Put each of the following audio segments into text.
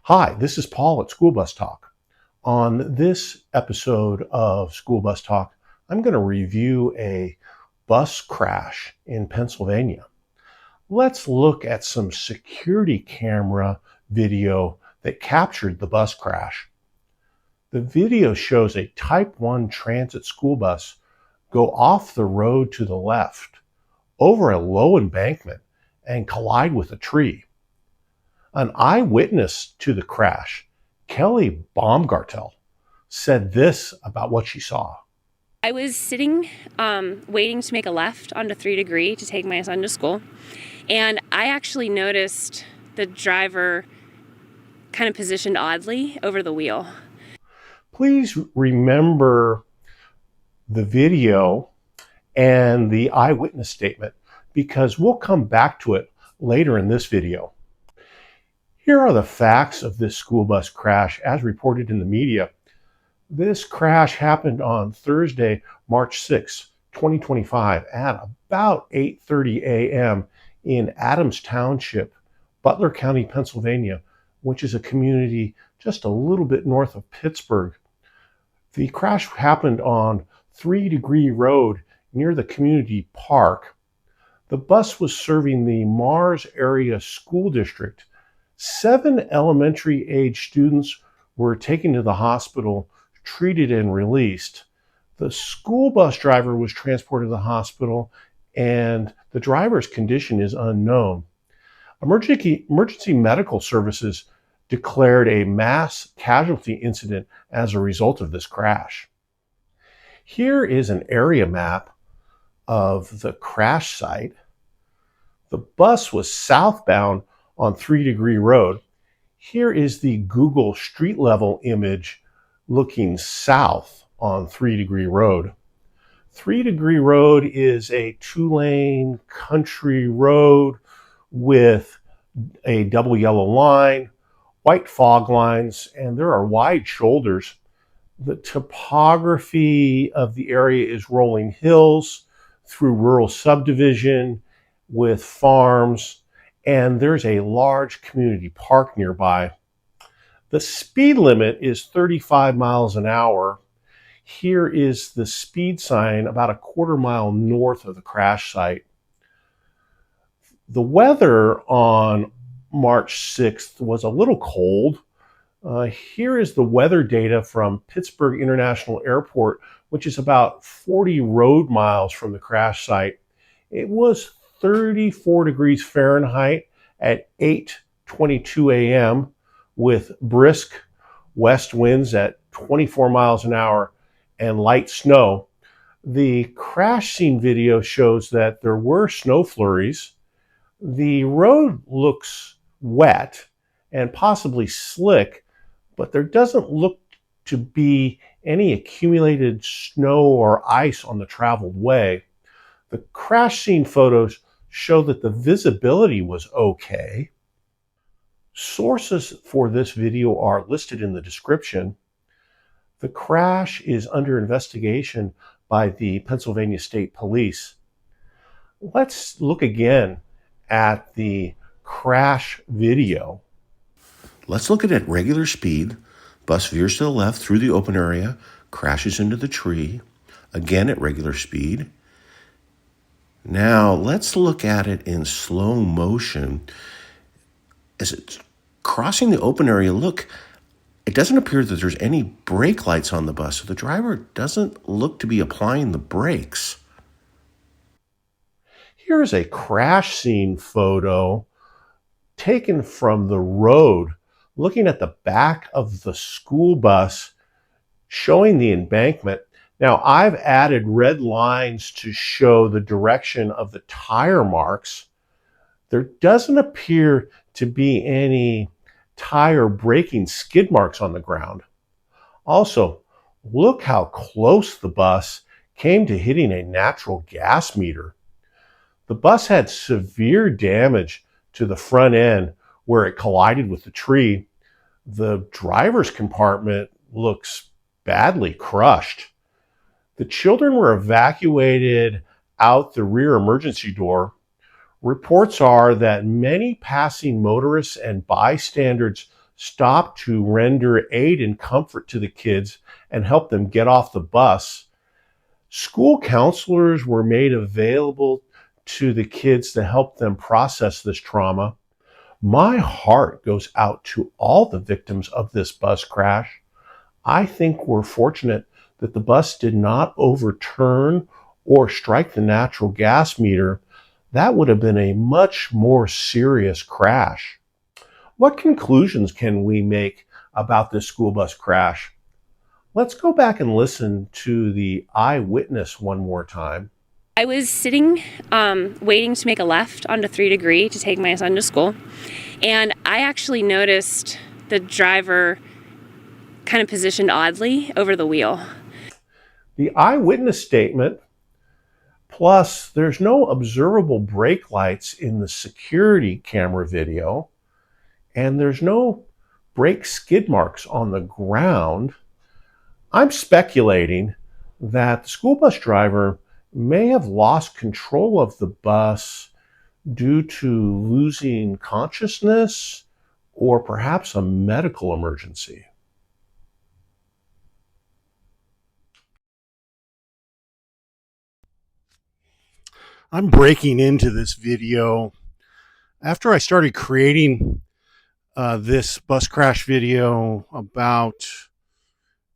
Hi, this is Paul at School Bus Talk. On this episode of School Bus Talk, I'm going to review a bus crash in Pennsylvania. Let's look at some security camera video that captured the bus crash. The video shows a Type 1 transit school bus go off the road to the left over a low embankment and collide with a tree. An eyewitness to the crash, Kelly Baumgartel, said this about what she saw. I was sitting waiting to make a left onto 3 Degree to take my son to school, and I actually noticed the driver kind of positioned oddly over the wheel. Please remember the video and the eyewitness statement because we'll come back to it later in this video. Here are the facts of this school bus crash as reported in the media. This crash happened on Thursday, March 6, 2025 at about 8:30 a.m. in Adams Township, Butler County, Pennsylvania, which is a community just a little bit north of Pittsburgh. The crash happened on 3 Degree Road near the community park. The bus was serving the Mars Area School District. 7 elementary age students were taken to the hospital, treated and released. The school bus driver was transported to the hospital and the driver's condition is unknown. Emergency medical services declared a mass casualty incident as a result of this crash. Here is an area map of the crash site. The bus was southbound on 3 Degree Road. Here is the Google street level image looking south on 3 Degree Road. 3 Degree Road is a 2-lane country road with a double yellow line, white fog lines, and there are wide shoulders. The topography of the area is rolling hills through rural subdivision with farms, and there's a large community park nearby. The speed limit is 35 miles an hour. Here is the speed sign about a quarter-mile north of the crash site. The weather on March 6th was a little cold. Here is the weather data from Pittsburgh International Airport, which is about 40 road miles from the crash site. It was 34 degrees Fahrenheit at 8:22 a.m. with brisk west winds at 24 miles an hour and light snow. The crash scene video shows that there were snow flurries. The road looks wet and possibly slick, but there doesn't look to be any accumulated snow or ice on the traveled way. The crash scene photos show that the visibility was okay. Sources for this video are listed in the description. The crash is under investigation by the Pennsylvania State Police. Let's look again at the crash video. Let's look at it at regular speed. Bus veers to the left through the open area, crashes into the tree. Again at regular speed. Now let's look at it in slow motion. As it's crossing the open area, look, it doesn't appear that there's any brake lights on the bus, so the driver doesn't look to be applying the brakes. Here's a crash scene photo taken from the road, looking at the back of the school bus, showing the embankment. Now, I've added red lines to show the direction of the tire marks. There doesn't appear to be any tire braking skid marks on the ground. Also, look how close the bus came to hitting a natural gas meter. The bus had severe damage to the front end where it collided with the tree. The driver's compartment looks badly crushed. The children were evacuated out the rear emergency door. Reports are that many passing motorists and bystanders stopped to render aid and comfort to the kids and help them get off the bus. School counselors were made available to the kids to help them process this trauma. My heart goes out to all the victims of this bus crash. I think we're fortunate that the bus did not overturn or strike the natural gas meter. That would have been a much more serious crash. What conclusions can we make about this school bus crash? Let's go back and listen to the eyewitness one more time. I was sitting waiting to make a left onto 3 Degree to take my son to school, and I actually noticed the driver kind of positioned oddly over the wheel. The eyewitness statement, plus there's no observable brake lights in the security camera video, and there's no brake skid marks on the ground. I'm speculating that the school bus driver may have lost control of the bus due to losing consciousness or perhaps a medical emergency. I'm breaking into this video after I started creating this bus crash video about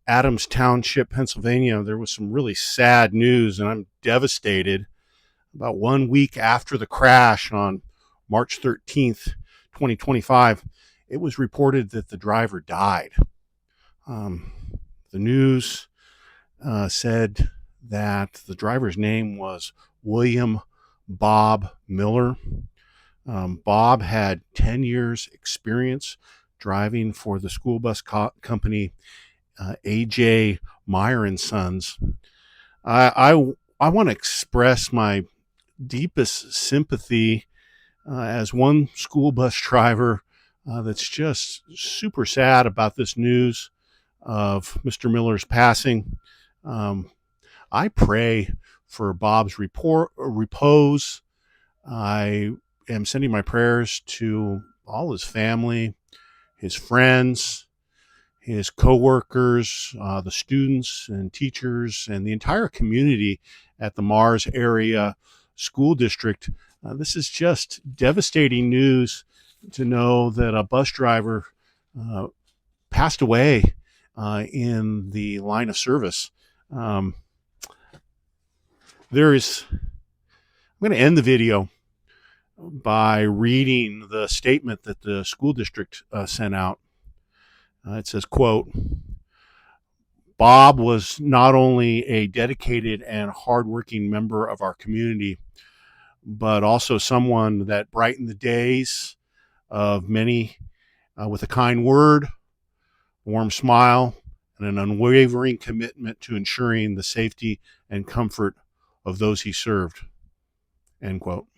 Adams Township, Pennsylvania. There was some really sad news, and I'm devastated. About 1 week after the crash on March 13th, 2025, it was reported that the driver died. The news said that the driver's name was William Bob Miller. Bob had 10 years experience driving for the school bus company A.J. Meyer and Sons. I want to express my deepest sympathy as one school bus driver that's just super sad about this news of Mr. Miller's passing. I pray for Bob's repose. I am sending my prayers to all his family, his friends, his co-workers, the students and teachers, and the entire community at the Mars area school district. This is just devastating news to know that a bus driver passed away in the line of service. I'm going to end the video by reading the statement that the school district sent out. It says, quote, "Bob was not only a dedicated and hardworking member of our community, but also someone that brightened the days of many with a kind word, warm smile, and an unwavering commitment to ensuring the safety and comfort of those he served." End quote.